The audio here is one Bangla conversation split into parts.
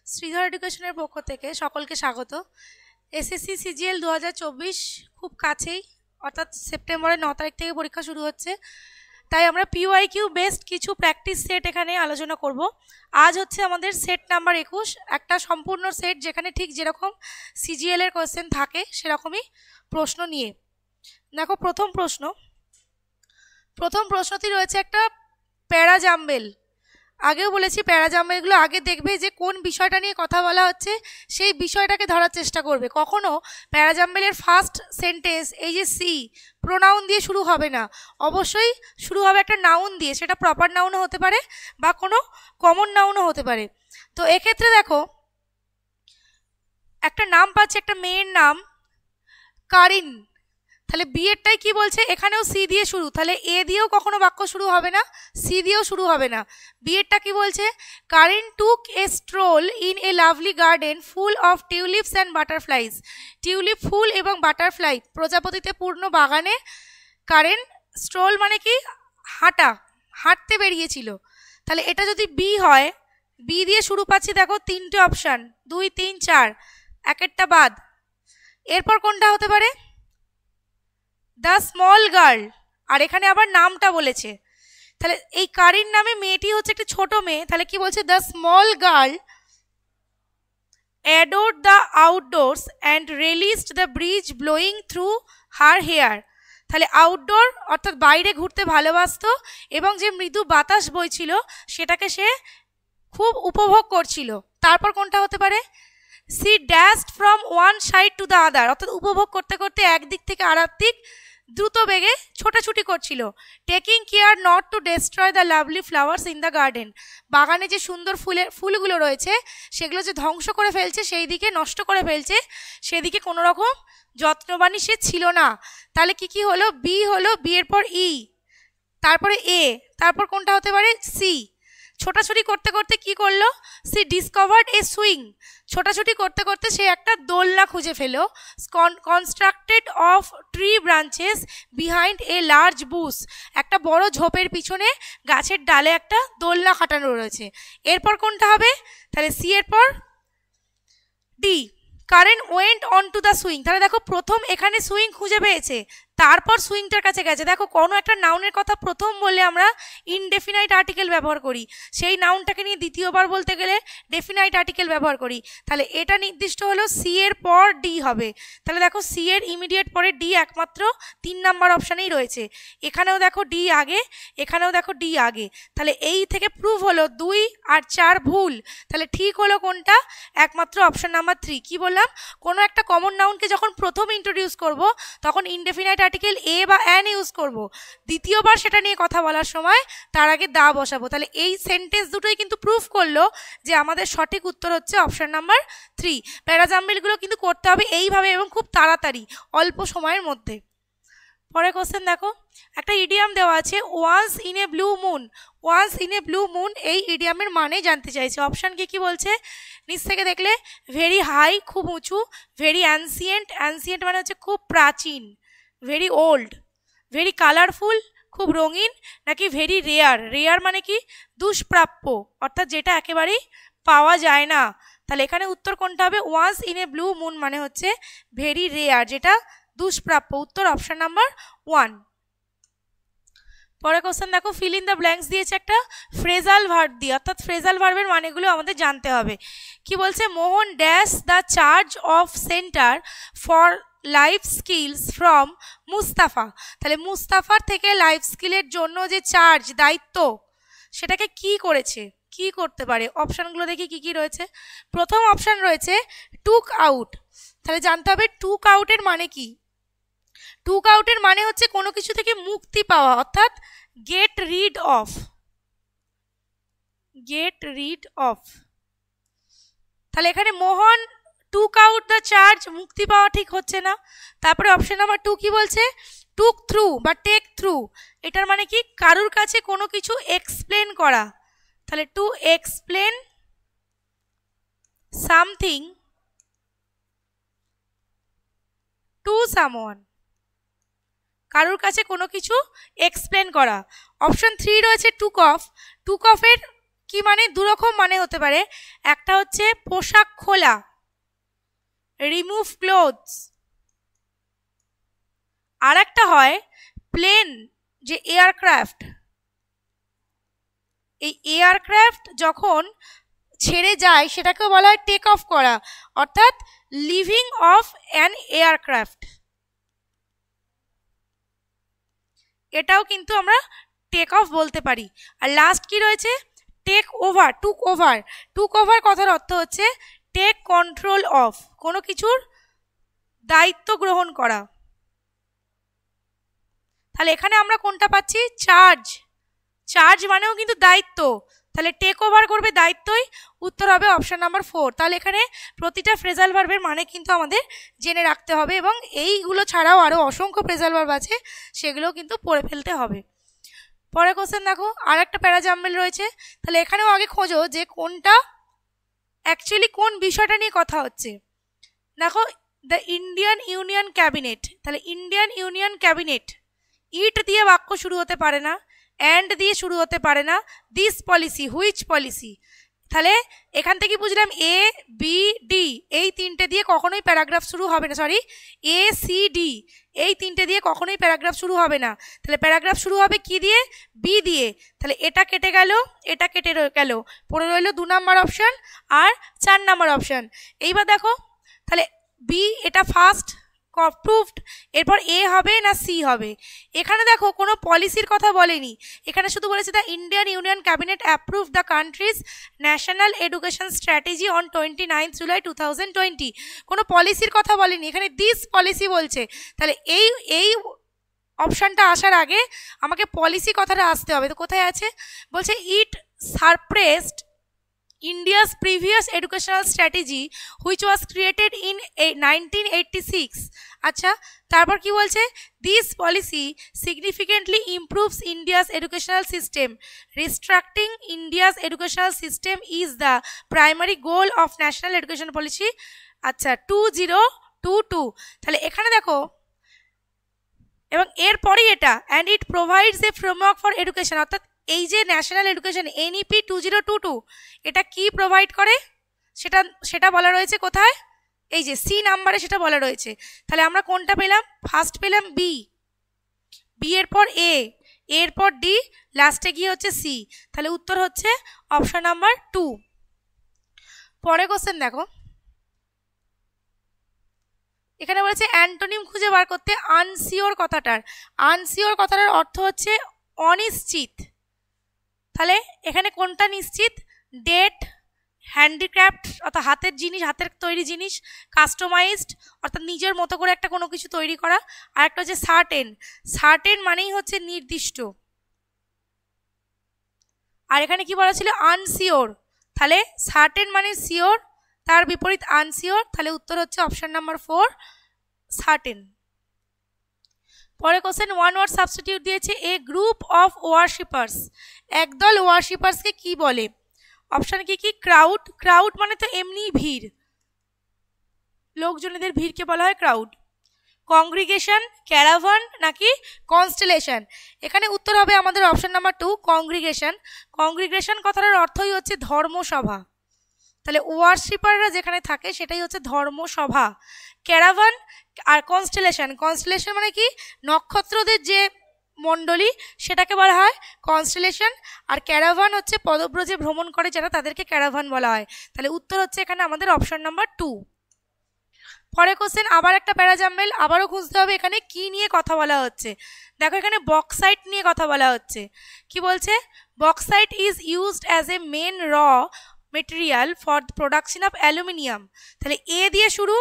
শ্রীধর এডুকেশনের পক্ষ থেকে সকলকে স্বাগত। এসএসসি সিজিএল 2024 খুব কাছেই, অর্থাৎ সেপ্টেম্বরের 9 তারিখ থেকে পরীক্ষা শুরু হচ্ছে। তাই আমরা পিওয়াইকিউ বেসড কিছু প্র্যাকটিস সেট এখানে আলোচনা করব। আজ হচ্ছে আমাদের সেট নাম্বার 21, একটা সম্পূর্ণ সেট যেখানে ঠিক যেরকম সিজিএল এর কোয়েশ্চেন থাকে সেরকমই প্রশ্ন নিয়ে। দেখো প্রথম প্রশ্নটি রয়েছে একটা প্যারাজাম্বেল। আগেও বলেছি প্যারাজাম্বেলগুলো আগে দেখবে যে কোন বিষয়টা নিয়ে কথা বলা হচ্ছে সেই বিষয়টাকে ধরার চেষ্টা করবে। কখনো প্যারাজাম্বেলের ফার্স্ট সেন্টেন্স এই যে সি প্রোনাউন দিয়ে শুরু হবে না, অবশ্যই শুরু হবে একটা নাউন দিয়ে, সেটা প্রপার নাউনও হতে পারে বা কোনো কমন নাউনও হতে পারে। তো এক্ষেত্রে দেখো একটা নাম পাচ্ছে, একটা মেয়ের নাম কারিন, তাহলে বি এরটাই কি বলছে, এখানেও সি দিয়ে শুরু, তাহলে এ দিয়েও কখনো বাক্য শুরু হবে না, সি দিয়েও শুরু হবে না। বি এরটা কি বলছে, Karin took a stroll in a lovely garden full of tulips and butterflies. Tulip ফুল এবং বাটারফ্লাই প্রজাপতিতে পূর্ণ বাগানে কারিন স্ট্রোল মানে কি হাঁটতে বেরিয়েছিল। তাহলে এটা যদি বি হয়, বি দিয়ে শুরু পাচ্ছি, দেখো তিনটে অপশান 2, 3, 4, একটা বাদ। এরপর কোনটা হতে পারে, দ্য স্মল গার্ল, আর এখানে আবার নামটা বলেছে। তাহলে এই কারিন নামে মেয়েটি হচ্ছে একটি ছোট মেয়ে, তাহলে কি বলছে, the small girl adored the outdoors and relished the breeze blowing through her hair। তাহলে আউটডোর অর্থাৎ বাইরে ঘুরতে ভালোবাসতো এবং যে মৃদু বাতাস বইছিল সেটাকে সে খুব উপভোগ করছিল। তারপর কোনটা হতে পারে, sea dashed from one side to the other, অর্থাৎ উপভোগ করতে করতে একদিক থেকে আরেক দিক দ্রুত বেগে ছোটাছুটি করছিল। Taking care not to destroy the lovely flowers in the garden, বাগানে যে সুন্দর ফুলগুলো রয়েছে সেগুলো যে ধ্বংস করে ফেলছে, সেই দিকে নষ্ট করে ফেলছে, সেদিকে কোনো রকম যত্নবানী সে ছিল না। তাহলে কি হলো, বি হলো, বি এর পর ই, তারপরে এ, তারপর কোনটা হতে পারে, সি। ছোটাছুটি করতে করতে কি করলো, সি ডিসকভার্ড এ সুইং, ছোটাছুটি করতে করতে সে একটা দোলনা খুঁজে ফেলো। Constructed of tree branches behind a large bush, একটা বড় ঝোপের পিছনে গাছের ডালে একটা দোলনা খাটানো রয়েছে। এরপর কোনটা হবে, তাহলে সি এর পর D, current went on to the swing. তাহলে দেখো প্রথম এখানে সুইং খুঁজে পেয়েছে, তারপর সুইংটার কাছে গেছে। দেখো কোনো একটা নাউনের কথা প্রথম বললে আমরা ইনডেফিনাইট আর্টিকেল ব্যবহার করি, সেই নাউনটাকে নিয়ে দ্বিতীয়বার বলতে গেলে ডেফিনাইট আর্টিকেল ব্যবহার করি। তাহলে এটা নির্দিষ্ট হলো সি এর পর ডি হবে। তাহলে দেখো সি এর ইমিডিয়েট পরে ডি একমাত্র 3 নাম্বার অপশানেই রয়েছে। এখানেও দেখো ডি আগে, এখানেও দেখো ডি আগে। তাহলে এই থেকে প্রুভ হলো 2 আর 4 ভুল। তাহলে ঠিক হলো কোনটা, একমাত্র অপশান নাম্বার 3। কি বললাম, কোনো একটা কমন নাউনকে যখন প্রথম ইন্ট্রোডিউস করব তখন ইনডেফিনাইট আর্টিকেল এ বা অ্যান ইউজ করব, দ্বিতীয়বার সেটা নিয়ে কথা বলার সময় তার আগে দা বসাবো। তাহলে এই সেন্টেন্স দুটোই কিন্তু প্রুফ করলো যে আমাদের সঠিক উত্তর হচ্ছে অপশন নাম্বার 3। প্যারাজাম্বেলগুলো কিন্তু করতে হবে এইভাবে এবং খুব তাড়াতাড়ি, অল্প সময়ের মধ্যে। পরের কোশ্চেন দেখো, একটা ইডিয়াম দেওয়া আছে once in a blue moon. Once in a blue moon, এই ইডিয়ামের মানে জানতে চাইছে। অপশান কি বলছে, নিচ থেকে দেখলে ভেরি হাই খুব উঁচু, ভেরি অ্যানসিয়েন্ট, অ্যানসিয়েন্ট মানে হচ্ছে খুব প্রাচীন, ভেরি ওল্ড, ভেরি কালারফুল খুব রঙিন, নাকি ভেরি রেয়ার। রেয়ার মানে কি, দুষ্প্রাপ্য, অর্থাৎ যেটা একেবারেই পাওয়া যায় না। তাহলে এখানে উত্তর কোনটা হবে, once in a blue moon মানে হচ্ছে ভেরি রেয়ার, যেটা দুষ্প্রাপ্য। উত্তর অপশন নাম্বার 1। পরের কোশ্চেন দেখো, ফিল ইন দ্য ব্ল্যাঙ্কস দিয়েছে একটা ফ্রেজাল ভার্ব দিয়ে, অর্থাৎ ফ্রেজাল ভার্বের মানেগুলো আমাদের জানতে হবে। কি বলছে, Mohan dash the charge of centre for life skills from Mustafa. তাহলে মুস্তাফার থেকে লাইফ স্কিলের জন্য যে চার্জ, দায়িত্ব, সেটাকে কি করেছে, কি করতে পারে। অপশানগুলো দেখি কি রয়েছে। প্রথম অপশান রয়েছে টুক আউট। তাহলে জানতে হবে টুক আউটের মানে কি। টুক আউটের মানে হচ্ছে কোনো কিছু থেকে মুক্তি পাওয়া, অর্থাৎ get rid of, get rid of. তাহলে এখানে মোহন টুক আউট দ্য চার্জ, মুক্তি পাওয়া ঠিক হচ্ছে না। তারপরে অপশন নাম্বার 2 কি বলছে, টুক থ্রু বা টেক থ্রু, এটার মানে কি কারুর কাছে কোনো কিছু এক্সপ্লেন করা। তাহলে to explain something to someone, কারুর কাছে কোনো কিছু এক্সপ্লেন করা। অপশন 3 রয়েছে টুক অফ। টুক অফের কি মানে দু রকম মানে হতে পারে, একটা হচ্ছে পোশাক খোলা, রিমুভ ক্লোথস, আর একটা হয় প্লেন যে এয়ারক্রাফট, এই এয়ারক্রাফট যখন ছেড়ে যায় সেটাকেও বলা হয় টেক অফ করা, অর্থাৎ লিভিং অফ অ্যান এয়ারক্রাফট, এটাও কিন্তু আমরা টেক অফ বলতে পারি। আর লাস্ট কি রয়েছে, take over, took over. Took over কথার অর্থ হচ্ছে টেক কন্ট্রোল অফ, কোনো কিছুর দায়িত্ব গ্রহণ করা। তাহলে এখানে আমরা কোনটা পাচ্ছি, চার্জ। চার্জ মানেও কিন্তু দায়িত্ব, তাহলে টেক ওভার করবে দায়িত্বই, উত্তর হবে অপশন নাম্বার 4। তাহলে এখানে প্রতিটা ফ্রেজাল ভার্বের মানে কিন্তু আমাদের জেনে রাখতে হবে, এবং এইগুলো ছাড়াও আরও অসংখ্য ফ্রেজাল ভার্ব আছে, সেগুলোও কিন্তু পড়ে ফেলতে হবে। পরে কোশ্চেন দেখো, আর একটা প্যারাজাম্বেল রয়েছে, তাহলে এখানেও আগে খোঁজো যে কোনটা অ্যাকচুয়ালি কোন বিষয়টা নিয়ে কথা হচ্ছে। দেখো, দ্য ইন্ডিয়ান ইউনিয়ন ক্যাবিনেট, তাহলে ইন্ডিয়ান ইউনিয়ন ক্যাবিনেট, ইট দিয়ে বাক্য শুরু হতে পারে না, অ্যান্ড দিয়ে শুরু হতে পারে না, দিস পলিসি, হুইচ পলিসি। তাহলে এখান থেকে বুঝলাম এ বি ডি এই তিনটে দিয়ে কখনোই প্যারাগ্রাফ শুরু হবে না, সরি এ সি ডি এই তিনটে দিয়ে কখনোই প্যারাগ্রাফ শুরু হবে না। তাহলে প্যারাগ্রাফ শুরু হবে কি দিয়ে, বি দিয়ে। তাহলে এটা কেটে গেল, এটা কেটে গেল, পড়ে রইল 2 নম্বর অপশান আর 4 নম্বর অপশান। এইবার দেখো, তাহলে বি এটা ফার্স্ট প্রুভড, এরপর এ হবে না সি হবে। এখানে দেখো কোনো পলিসির কথা বলেনি, এখানে শুধু বলেছে the Indian union cabinet approve the countries national education strategy on 29 July 2020। কোনো পলিসির কথা বলেনি, এখানে দিস পলিসি বলছে। তাহলে এই অপশানটা আসার আগে আমাকে পলিসি কথাটা আসতে হবে। তো কোথায় আছে, বলছে ইট সারপ্রেসড India's previous educational strategy which was created in 1986। আচ্ছা, তারপর কি বলছে, this policy significantly improves India's educational system, restructuring India's educational system is the primary goal of national education policy। আচ্ছা 2022। তাহলে এখানে দেখো, এবং এরপরই এটা and it provides a framework for education, অর্থাৎ এই যে ন্যাশনাল এডুকেশন এনইপি 2022 এটা কি প্রোভাইড করে সেটা বলা রয়েছে কোথায়, এই যে সি নাম্বারে সেটা বলা রয়েছে। তাহলে আমরা কোনটা পেলাম, ফার্স্ট পেলাম বি, বি এর পর এ, এর পর ডি, লাস্টে গিয়ে হচ্ছে সি। তাহলে উত্তর হচ্ছে অপশন নাম্বার 2। পরে কোশ্চেন দেখো, এখানে বলেছে অ্যান্টোনিম খুঁজে বার করতে আনসিওর কথাটার। আনসিওর কথাটার অর্থ হচ্ছে অনিশ্চিত। তাহলে এখানে কোনটা নিশ্চিত, ডেট, হ্যান্ডিক্রাফট অর্থাৎ হাতের জিনিস, হাতের তৈরি জিনিস, কাস্টমাইজড অর্থাৎ নিজের মতো করে একটা কোনো কিছু তৈরি করা, আর একটা হচ্ছে সার্টেন। সার্টেন মানেই হচ্ছে নির্দিষ্ট। আর এখানে কি বলা ছিল, আনসিওর। তাহলে সার্টেন মানে সিওর, তার বিপরীত আনসিওর। তাহলে উত্তর হচ্ছে অপশন নাম্বার 4 সার্টেন। পরে কোশ্চেন ওয়ান ওয়ার্ড সাবস্টিটিউট দিয়েছে, এ গ্রুপ অফ ওয়ার্শিপার্স, একদল ওয়ার্শিপার্সকে কি বলে। অপশন কি কি, ক্রাউড, ক্রাউড মানে তো এমনি ভিড়, লোকজনেদের ভিড়কে বলা হয় ক্রাউড। কংগ্রিগেশন, ক্যারাভান নাকি কনস্টেলেশন। এখানে উত্তর হবে আমাদের অপশন নাম্বার 2 কংগ্রিগেশন। কংগ্রিগেশন কথাটার অর্থই হচ্ছে ধর্মসভা। তাহলে ওয়ার্শিপাররা যেখানে থাকে সেটাই হচ্ছে ধর্মসভা। ক্যারাভান আর কনস্টেলেশন, কনস্টেলেশন মানে কি, নক্ষত্রদের যে মণ্ডলী সেটাকে বলা হয় কনস্টেলেশন, আর ক্যারাভান হচ্ছে পদব্রজে ভ্রমণ করে যারা, তাদেরকে ক্যারাভান বলা হয়। তাহলে উত্তর হচ্ছে এখানে আমাদের অপশন নাম্বার 2। পরে কোশ্চেন আবার একটা প্যারাজাম্বেল, আবারও খুঁজতে হবে এখানে কি নিয়ে কথা বলা হচ্ছে। দেখো এখানে বক্সাইট নিয়ে কথা বলা হচ্ছে। কি বলছে, bauxite is used as a main raw material for production of aluminium. তাহলে এ দিয়ে শুরু,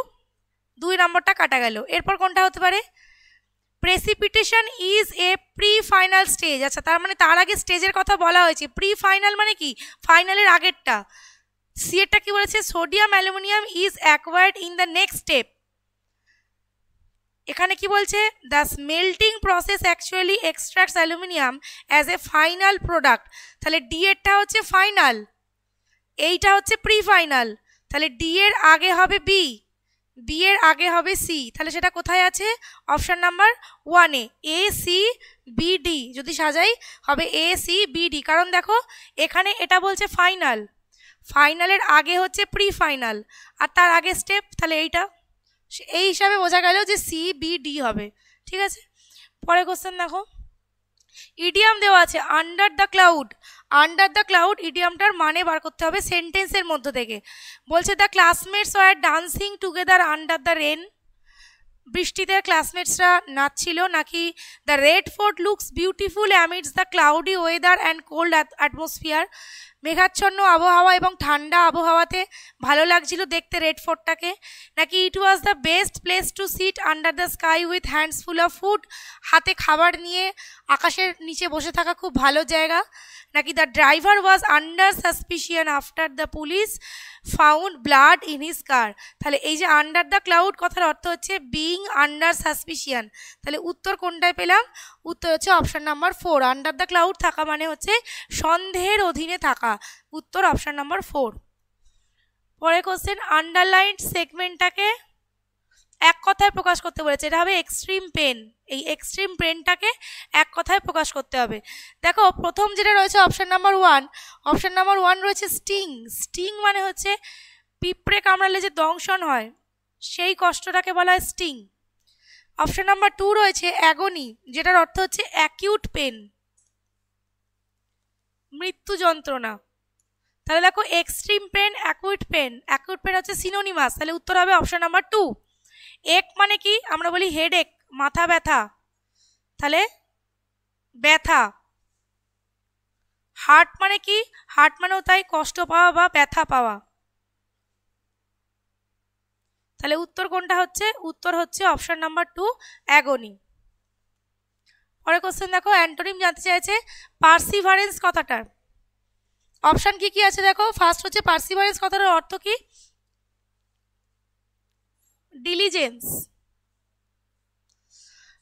2 নম্বরটা কাটা গেল। এরপর কোনটা হতে পারে, precipitation is a pre final stage. আচ্ছা, তার মানে তার আগে স্টেজের কথা বলা হয়েছে। প্রি ফাইনাল মানে কি, ফাইনালের আগেরটা। সি এরটা কি বলেছে, sodium aluminium is acquired in the next step. এখানে কি বলছে, the smelting process actually extracts aluminium as a final product. তাহলে ডি এরটা হচ্ছে ফাইনাল, এইটা হচ্ছে প্রি ফাইনাল। তাহলে ডি এর আগে হবে বি, বি এর আগে হবে সি, তাহলে সেটা কোথায় আছে? অপশন নাম্বার 1-এ, এ সি বি ডি যদি সাজাই হবে এ সি বি ডি। কারণ দেখো এখানে এটা বলছে ফাইনাল, ফাইনালের আগে হচ্ছে প্রি ফাইনাল আর তার আগে স্টেপ, তাহলে এই হিসাবে বোঝা গেল যে সি বি ডি হবে। ঠিক আছে, পরে কোশ্চেন দেখো, ইডিয়াম দেওয়া আছে under the cloud. Under the cloud ইডিয়ামটার মানে বার করতে হবে সেন্টেন্সের মধ্য থেকে। বলছে the classmates were dancing together under the rain. বৃষ্টিতে ক্লাসমেটসরা নাচছিল নাকি? The Red Fort looks beautiful amidst the cloudy weather and cold atmosphere. মেঘাচ্ছন্ন আবহাওয়া এবং ঠান্ডা আবহাওয়াতে ভালো লাগছিল দেখতে রেড ফোর্টটাকে। নাকি it was the best place to sit under the sky with hands full of food. হাতে খাবার নিয়ে আকাশের নিচে বসে থাকা খুব ভালো জায়গা। নাকি the driver was under সাসপিশিয়ান after the police found blood in his কার। তাহলে এই যে আন্ডার দ্য ক্লাউড কথার অর্থ হচ্ছে বিং আন্ডার সাসপিশিয়ান। তাহলে উত্তর কোনটায় পেলাম? উত্তর হচ্ছে option number 4। Under the cloud থাকা মানে হচ্ছে সন্দেহের অধীনে থাকা। উত্তর অপশন নাম্বার 4। পরে কোশ্চেন, আন্ডারলাইন্ড সেগমেন্টটাকে এক কথায় প্রকাশ করতে বলেছে, এটা হবে এক্সট্রিম পেন। এই এক্সট্রিম পেনটাকে এক কথায় প্রকাশ করতে হবে। দেখো প্রথম যেটা রয়েছে অপশন নাম্বার 1, অপশন নাম্বার 1 রয়েছে স্টিং। স্টিং মানে হচ্ছে পিঁপড়ে কামড়ালে যে দংশন হয় সেই কষ্টটাকে বলা হয় স্টিং। অপশন নাম্বার 2 রয়েছে অ্যাগনি, যেটার অর্থ হচ্ছে অ্যাকিউট পেন, মৃত্যু যন্ত্রণা। তাহলে দেখো extreme pain, acute pain, acute pain হচ্ছে সিনোনিমাস। তাহলে উত্তর হবে অপশন নাম্বার 2। এক মানে কি? আমরা বলি হেডেক, মাথা ব্যথা, তাহলে ব্যথা। হার্ট মানে কি? হার্ট মানেও তাই কষ্ট পাওয়া বা ব্যথা পাওয়া। তাহলে উত্তর কোনটা হচ্ছে? উত্তর হচ্ছে অপশন নাম্বার 2 অ্যাগনি। পরে কোশ্চেন দেখো, অ্যান্টোনিম জানতে চাইছে পার্সিভারেন্স কথাটার। অপশন কি কি আছে দেখো, ফার্স্ট হচ্ছে পার্সিভারেন্স কথাটার অর্থ কি? ডিলিজেন্স।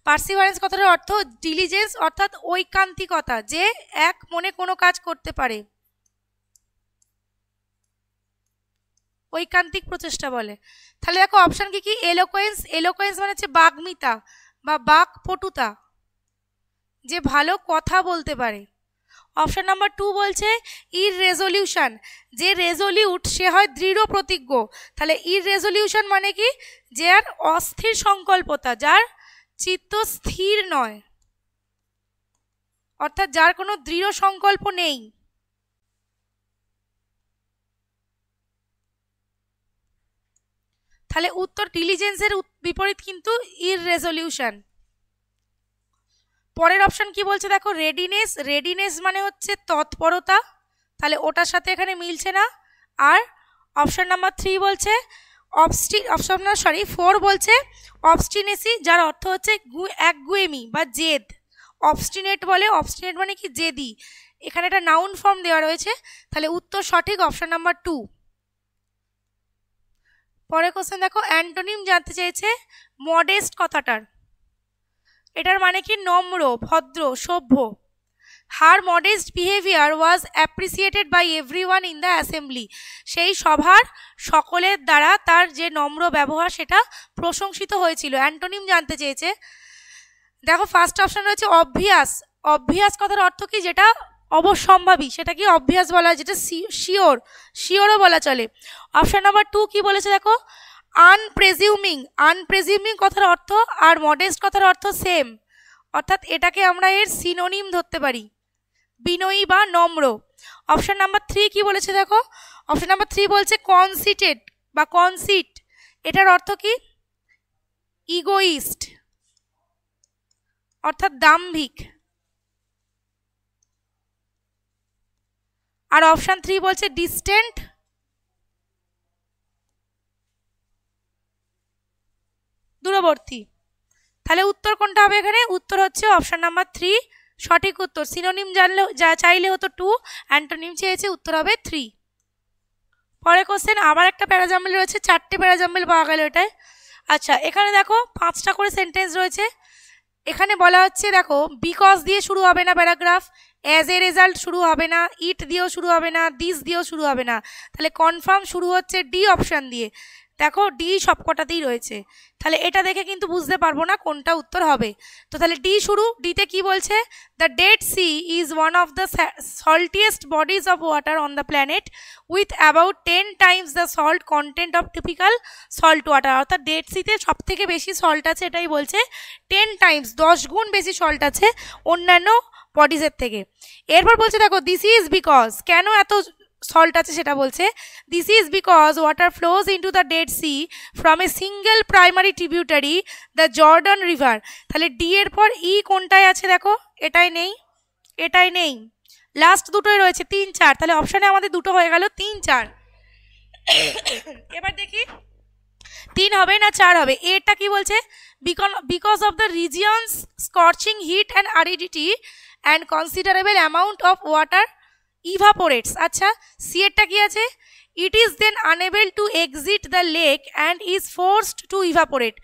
পার্সিভারেন্স কথাটার অর্থ ডিলিজেন্স অর্থাৎ ঐকান্তিকতা, যে এক মনে কোনো কাজ করতে পারে, ঐকান্তিক প্রচেষ্টা বলে। তাহলে দেখো অপশন কি কি? এলোকোয়েন্স। এলোকোয়েন্স মানে হচ্ছে বাগ্মিতা বা বাকপটুতা, যে ভালো কথা বলতে পারে। অপশন নাম্বার 2 বলছে ইররেজলিউশন, যে রেজলিউট সে হয় দৃঢ় প্রতিজ্ঞ। তাহলে ইররেজলিউশন মানে কি? যে আর অস্থির সংকল্পতা, যার চিত্ত স্থির নয়, অর্থাৎ যার কোনো দৃঢ় সংকল্প নেই। তাহলে উত্তর ডিলিজেন্সের বিপরীত কিন্তু ইররেজলিউশন। পরের অপশন কি বলছে দেখো, রেডিনেস। রেডিনেস মানে হচ্ছে তৎপরতা, তাহলে ওটার সাথে এখানে মিলছে না। আর অপশন নাম্বার 3 বলছে অপশন 4 বলছে অবস্টিনেসি, যার অর্থ হচ্ছে একগুয়েমি বা জেদ। অবস্টিনেট বলে, অবস্টিনেট মানে কি? জেদি। এখানে একটা নাউন ফর্ম দেওয়া রয়েছে, তাহলে উত্তর সঠিক অপশন নাম্বার 2। পরে কোশ্চেন দেখো, অ্যান্টোনিম জানতে চেয়েছে মডেস্ট কথাটার। এটার মানে কি? নম্র, ভদ্র, সভ্য। Her modest behaviour was appreciated by everyone in the assembly. সেই সভার সকলের দ্বারা তার যে নম্র ব্যবহার সেটা প্রশংসিত হয়েছিল। অ্যান্টোনিম জানতে চেয়েছে। দেখো ফার্স্ট অপশন রয়েছে অবভিয়াস। অবভিয়াস কথার অর্থ কি? যেটা অবশ্যম্ভাবী, সেটা কি অবভিয়াস বলা হয়, যেটা শিওর, শিওরও বলা চলে। অপশন নাম্বার 2 কি বলেছে দেখো, আনপ্রেজিউমিং। আনপ্রেজিউমিং কথার অর্থ আর মডেস্ট কথার অর্থ সেম, অর্থাৎ এটাকে আমরা এর সিনোনিম ধরতে পারি, বিনয়ী বা নম্র। অপশন নাম্বার 3 কি বলেছে দেখো, অপশন নাম্বার 3 বলছে কনসিটেড বা কনসিট। এটার অর্থ কি? ইগোইস্ট, অর্থাৎ দাম্ভিক। আর অপশন 3 বলছে ডিস্টেন্ট, দূরবর্তী। তাহলে উত্তর কোনটা হবে এখানে? উত্তর হচ্ছে অপশন নাম্বার 3 সঠিক উত্তর। সিনোনিম জানলে চাইলে হতো 2, অ্যান্টোনিম চেয়েছে, উত্তর হবে 3। পরে কোশ্চেন, আবার একটা প্যারাজাম্বল রয়েছে, 4টে প্যারাজাম্বল পাওয়া গেল এটায়। আচ্ছা এখানে দেখো 5টা করে সেন্টেন্স রয়েছে। এখানে বলা হচ্ছে দেখো, বিকজ দিয়ে শুরু হবে না প্যারাগ্রাফ, অ্যাজ এ রেজাল্ট শুরু হবে না, ইট দিয়েও শুরু হবে না, দিস দিয়েও শুরু হবে না। তাহলে কনফার্ম শুরু হচ্ছে ডি অপশন দিয়ে। দেখো ডি সবকটাতেই রয়েছে, তাহলে এটা দেখে কিন্তু বুঝতে পারবো না কোনটা উত্তর হবে। তো তাহলে ডি শুরু। ডিতে কি বলছে? The Dead Sea is one of the saltiest bodies of water on the planet with about 10 times the salt content of typical salt water. অর্থাৎ ডেড সিতে সব থেকে বেশি সল্ট আছে, এটাই বলছে। 10 টাইমস 10 গুণ বেশি সল্ট আছে অন্যান্য বডিজের থেকে। এরপর বলছে দেখো দিস ইজ বিকজ, কেন এত সল্ট আছে সেটা বলছে। This is because water flows into the Dead Sea from a single primary tributary the Jordan River. তাহলে ডি এর পর ই কোনটায় আছে দেখো? এটাই নেই, এটাই নেই, লাস্ট দুটোই রয়েছে 3, 4। তাহলে অপশানে আমাদের দুটো হয়ে গেল 3, 4। এবার দেখি 3 হবে না 4 হবে। এটা কি বলছে? Because of the region's scorching heat and aridity and considerable amount of water evaporates. আচ্ছা, সি এরটা কি আছে? It is then unable to exit the lake and is forced to evaporate.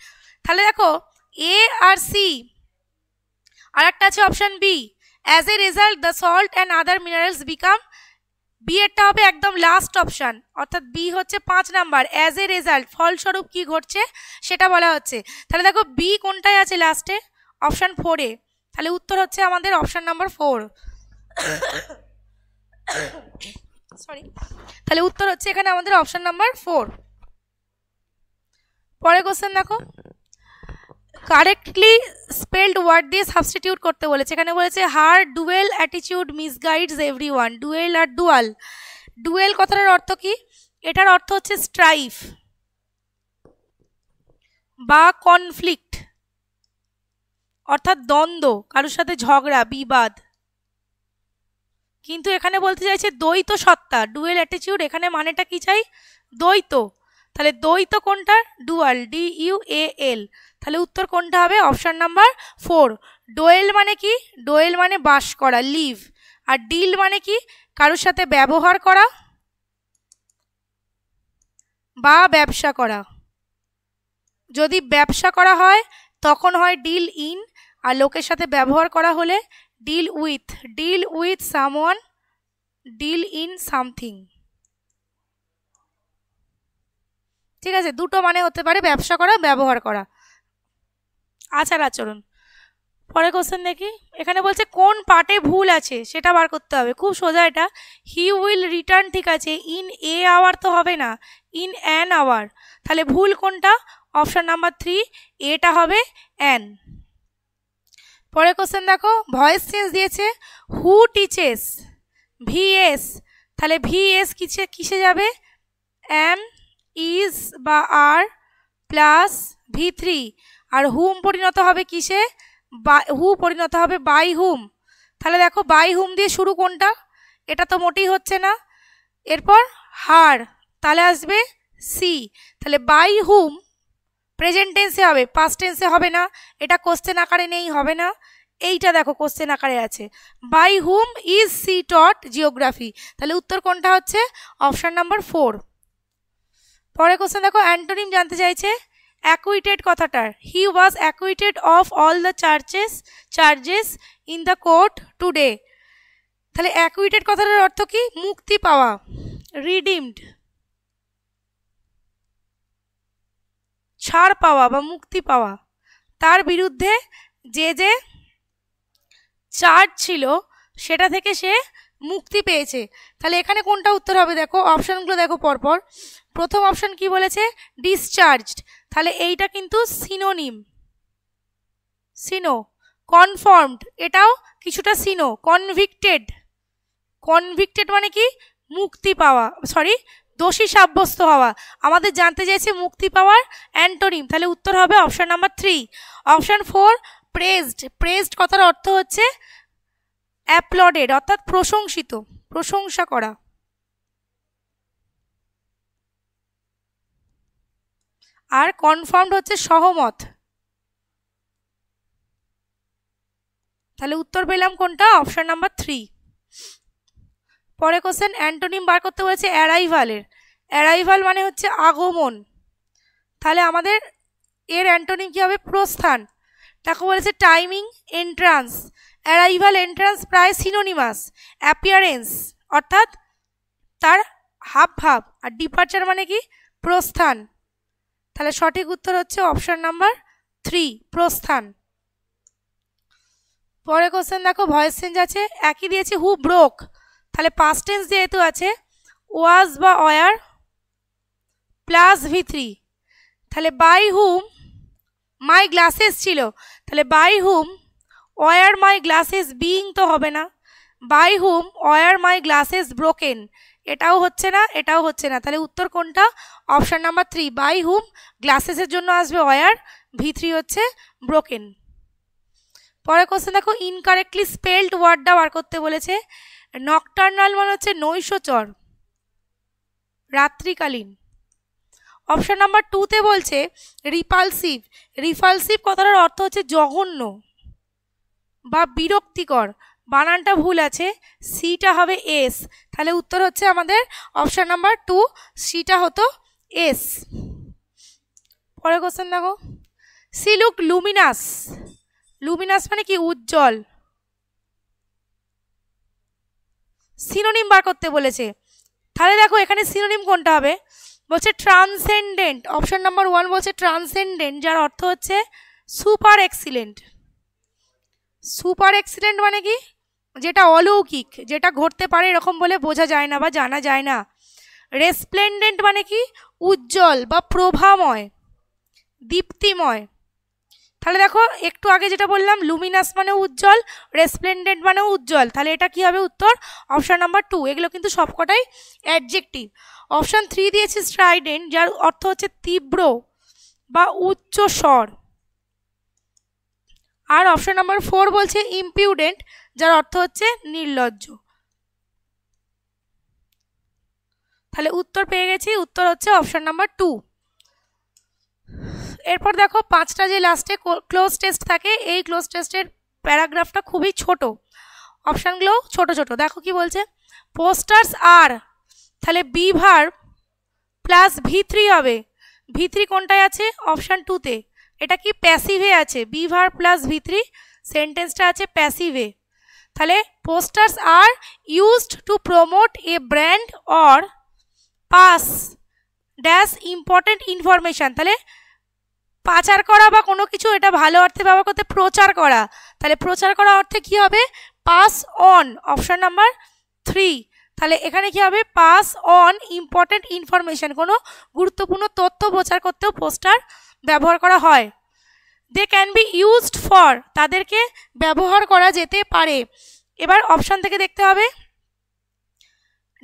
তাহলে দেখো এ আর সি, আর একটা আছে option B, as a result the salt and other minerals become. B এরটা হবে একদম লাস্ট অপশন, অর্থাৎ বি হচ্ছে 5 নাম্বার। অ্যাজ এ রেজাল্ট, ফলস্বরূপ কি ঘটছে সেটা বলা হচ্ছে। তাহলে দেখো বি কোনটায় আছে লাস্টে? অপশন 4-এ। তাহলে উত্তর হচ্ছে আমাদের অপশন নাম্বার 4। সরি, তাহলে উত্তর হচ্ছে এখানে আমাদের অপশন নাম্বার 4। পরে কোশ্চেন দেখো, কারেক্টলি স্পেলড ওয়ার্ড দিয়ে সাবস্টিটিউট করতে বলেছে। এখানে বলেছে হার ডুয়েল অ্যাটিটিউড মিসগাইডস এভরিওয়ান। ডুয়েল আর ডুয়াল, ডুয়েল কথাটার অর্থ কি? এটার অর্থ হচ্ছে স্ট্রাইফ বা কনফ্লিক্ট, অর্থাৎ দ্বন্দ্ব, কারোর সাথে ঝগড়া, বিবাদ। কিন্তু এখানে বলতে চাইছে দ্বৈত সত্তা। ডুয়েল অ্যাটিটিউড এখানে মানেটা কি চাই? দ্বৈত। তাহলে দ্বৈত কোনটা? Dual, DUAL। তাহলে উত্তর কোনটা হবে? Option number 4। ডোয়েল মানে কি? ডোয়েল মানে বাস করা, লিভ। আর ডিল মানে কি? কারোর সাথে ব্যবহার করা বা ব্যবসা করা। যদি ব্যবসা করা হয় তখন হয় ডিল ইন, আর লোকের সাথে ব্যবহার করা হলে deal with someone, deal in something. ঠিক আছে, দুটো মানে হতে পারে ব্যবসা করা, ব্যবহার করা, আচার আচরণ। পরে কোশ্চেন দেখি, এখানে বলছে কোন পার্টে ভুল আছে সেটা বার করতে হবে। খুব সোজা এটা। হি উইল রিটার্ন ঠিক আছে, ইন এ আওয়ার তো হবে না, ইন অ্যান আওয়ার। তাহলে ভুল কোনটা? অপশন নাম্বার 3, এটা হবে অ্যান। পরে কোশ্চেন দেখো, ভয়েস চেঞ্জ দিয়েছে। হু টিচেস, VS। তাহলে VS কিসে যাবে? অ্যাম, ইজ বা আর প্লাস V3। আর হুম পরিণত হবে কিসে? হু পরিণত হবে বাই হুম। তাহলে দেখো বাই হুম দিয়ে শুরু কোনটা? এটা তো মোটেই হচ্ছে না। এরপর হার, তাহলে আসবে সি। তাহলে বাই হুম প্রেজেন্ট টেন্সে হবে, পাস্ট টেন্সে হবে না। এটা কোশ্চেন আকারে নেই, হবে না। এইটা দেখো কোশ্চেন আকারে আছে, by whom is she taught geography. তাহলে উত্তর কোনটা হচ্ছে? Option number 4। পরে কোশ্চেন দেখো, অ্যান্টোনিম জানতে চাইছে অ্যাকুইটেড কথাটার। He was acquitted of all the charges in the court today. তাহলে অ্যাকুইটেড কথাটার অর্থ কি? মুক্তি পাওয়া, রিডিমড, ছাড় পাওয়া বা মুক্তি পাওয়া। তার বিরুদ্ধে যে চার্জ ছিল সেটা থেকে সে মুক্তি পেয়েছে। তাহলে এখানে কোনটা উত্তর হবে? দেখো অপশানগুলো দেখো পরপর। প্রথম অপশান কি বলেছে? ডিসচার্জড। তাহলে এইটা কিন্তু সিনোনিম, সিনো। কনফর্মড, এটাও কিছুটা সিনো। কনভিক্টেড মানে কি? মুক্তি পাওয়া, সরি দোষী সাব্যস্ত হওয়া। আমাদের জানতে চাইছে মুক্তি পাওয়ার অ্যান্টোনিম। তাহলে উত্তর হবে অপশান নাম্বার 3। অপশান 4 প্রেজড কথার অর্থ হচ্ছে অ্যাপ্লডেড, অর্থাৎ প্রশংসিত, প্রশংসা করা। আর কনফার্মড হচ্ছে সহমত। তাহলে উত্তর পেলাম কোনটা? Option number 3। পরে কোশ্চেন, অ্যান্টোনিম বার করতে বলেছে অ্যারাইভালের। অ্যারাইভাল মানে হচ্ছে আগমন। তাহলে আমাদের এর অ্যান্টোনিম কি হবে? প্রস্থান। তাকে বলেছে টাইমিং, এন্ট্রান্স। অ্যারাইভাল, এন্ট্রান্স প্রায় সিনোনিমাস। অ্যাপিয়ারেন্স অর্থাৎ তার হাব ভাব, আর ডিপার্চার মানে কি? প্রস্থান। তাহলে সঠিক উত্তর হচ্ছে অপশন নাম্বার 3 প্রস্থান। পরে কোশ্চেন দেখো, ভয়েস চেঞ্জ আছে, একই দিয়েছে হু ব্রোক, তাহলে পাস্ট টেন্স যেহেতু আছে ওয়াজ বা ওয়ার প্লাস V3, তাহলে বাই হুম মাই গ্লাসেস ছিল, তাহলে by whom were my glasses being তো হবে না, by whom were my glasses broken এটাও হচ্ছে না, এটাও হচ্ছে না, তাহলে উত্তর কোনটা? অপশন নাম্বার 3 বাই হুম, গ্লাসেসের জন্য আসবে ওয়ার, V3 হচ্ছে ব্রোকেন। পরে কোশ্চেন দেখো, ইনকারেক্টলি স্পেলড ওয়ার্ডটা বার করতে বলেছে। নকটার্নাল মানে হচ্ছে নৈশচর, রাত্রিকালীন। অপশন নাম্বার 2তে বলছে রিপালসিভ, রিপালসিভ কথাটার অর্থ হচ্ছে জঘন্য বা বিরক্তিকর, বানানটা ভুল আছে, সিটা হবে এস, তাহলে উত্তর হচ্ছে আমাদের অপশন নাম্বার 2, সিটা হতো এস। পরে কোশ্চেন দেখো, সি লুক লুমিনাস, লুমিনাস মানে কি? উজ্জ্বল। সিনোনিম বার করতে বলেছে, তাহলে দেখো এখানে সিনোনিম কোনটা হবে? বলছে ট্রান্সেন্ডেন্ট, অপশন নাম্বার 1 বলছে ট্রান্সেন্ডেন্ট, যার অর্থ হচ্ছে সুপার এক্সিলেন্ট। সুপার এক্সিলেন্ট মানে কি? যেটা অলৌকিক, যেটা ঘটতে পারে এরকম বলে বোঝা যায় না বা জানা যায় না। রেসপ্লেন্ডেন্ট মানে কি? উজ্জ্বল বা প্রভাময়, দীপ্তিময়। তাহলে দেখো একটু আগে যেটা বললাম, লুমিনাস মানে উজ্জ্বল, রেসপ্লেন্ডেন্ট মানে উজ্জ্বল, তাহলে এটা কি হবে উত্তর? Option number 2। এগুলো কিন্তু সবকটাই অ্যাডজেক্টিভ। অপশন 3 দিয়েছে স্ট্রাইডেন্ট, যার অর্থ হচ্ছে তীব্র বা উচ্চ স্বর। আর অপশন নাম্বার 4 বলছে ইম্পিউডেন্ট, যার অর্থ হচ্ছে নির্লজ্জ। তাহলে উত্তর পেয়ে গেছি, উত্তর হচ্ছে অপশন নাম্বার 2। এরপর দেখো 5টা যে লাস্টে ক্লোজ টেস্ট থাকে, এই ক্লোজ টেস্টের প্যারাগ্রাফটা খুবই ছোট, অপশানগুলো ছোট ছোট। দেখো কি বলছে, পোস্টার্স আর, তাহলে বি ভার্ব প্লাস V3 হবে, V3 কোনটায় আছে? অপশান 2তে। এটা কি প্যাসিভে আছে, বি ভার্ব প্লাস V3, সেন্টেন্সটা আছে প্যাসিভে। তাহলে posters are used to promote A brand or pass dash important information, তাহলে পাচার করা বা কোনো কিছু, এটা ভালো অর্থে ব্যবহার করতে প্রচার করা, তাহলে প্রচার করা অর্থে কি হবে? Pass on, option number 3। তাহলে এখানে কি হবে? পাস অন ইম্পর্টেন্ট ইনফরমেশান, কোনো গুরুত্বপূর্ণ তথ্য প্রচার করতেও পোস্টার ব্যবহার করা হয়। They can be used for, তাদেরকে ব্যবহার করা যেতে পারে। এবার অপশান থেকে দেখতে হবে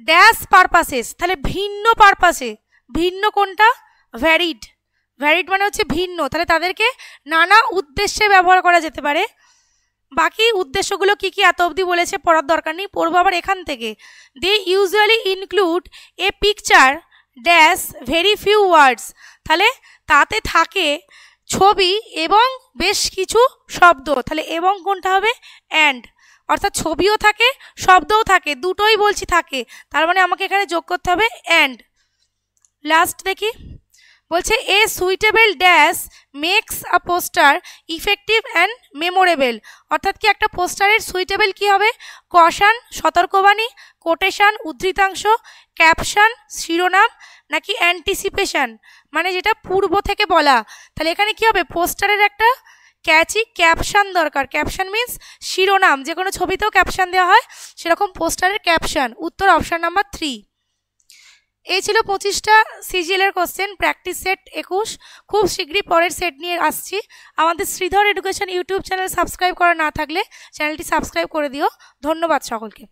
ড্যাশ পারপাসেস, তাহলে ভিন্ন পারপাসে, ভিন্ন কোনটা? ভ্যারিড, ভ্যারিড মানে হচ্ছে ভিন্ন, তাহলে তাদেরকে নানা উদ্দেশ্যে ব্যবহার করা যেতে পারে। বাকি উদ্দেশ্যগুলো কি কি এত অবধি বলেছে, পড়ার দরকার নেই, পড়বো আবার এখান থেকে। They usually include a picture dash very few words, তাহলে তাতে থাকে ছবি এবং বেশ কিছু শব্দ, তাহলে এবং কোনটা হবে? অ্যান্ড, অর্থাৎ ছবিও থাকে শব্দও থাকে, দুটোই বলছি থাকে, তার মানে আমাকে এখানে যোগ করতে হবে অ্যান্ড। লাস্ট দেখি, বলছে a suitable dash makes a poster effective and memorable, অর্থাৎ কি একটা পোস্টারের সুইটেবল কি হবে? কশন সতর্কবাণী, কোটেশন উদ্ধৃতাংশ, ক্যাপশন শিরোনাম, নাকি অ্যান্টিসিপেশন মানে যেটা পূর্ব থেকে বলা। তাহলে এখানে কি হবে? পোস্টারের একটা ক্যাচি ক্যাপশন দরকার, ক্যাপশন মিন্স শিরোনাম, যে কোনো ছবিতেও ক্যাপশন দেওয়া হয় সেরকম পোস্টারের ক্যাপশন। উত্তর অপশন নাম্বার 3। এই ছিল 25টা সিজিএলের কোশ্চেন, প্র্যাকটিস সেট 21। খুব শীঘ্রই পরের সেট নিয়ে আসছি। আমাদের Shridhar education YouTube channel subscribe করা না থাকলে চ্যানেলটি সাবস্ক্রাইব করে দিও। ধন্যবাদ সকলকে।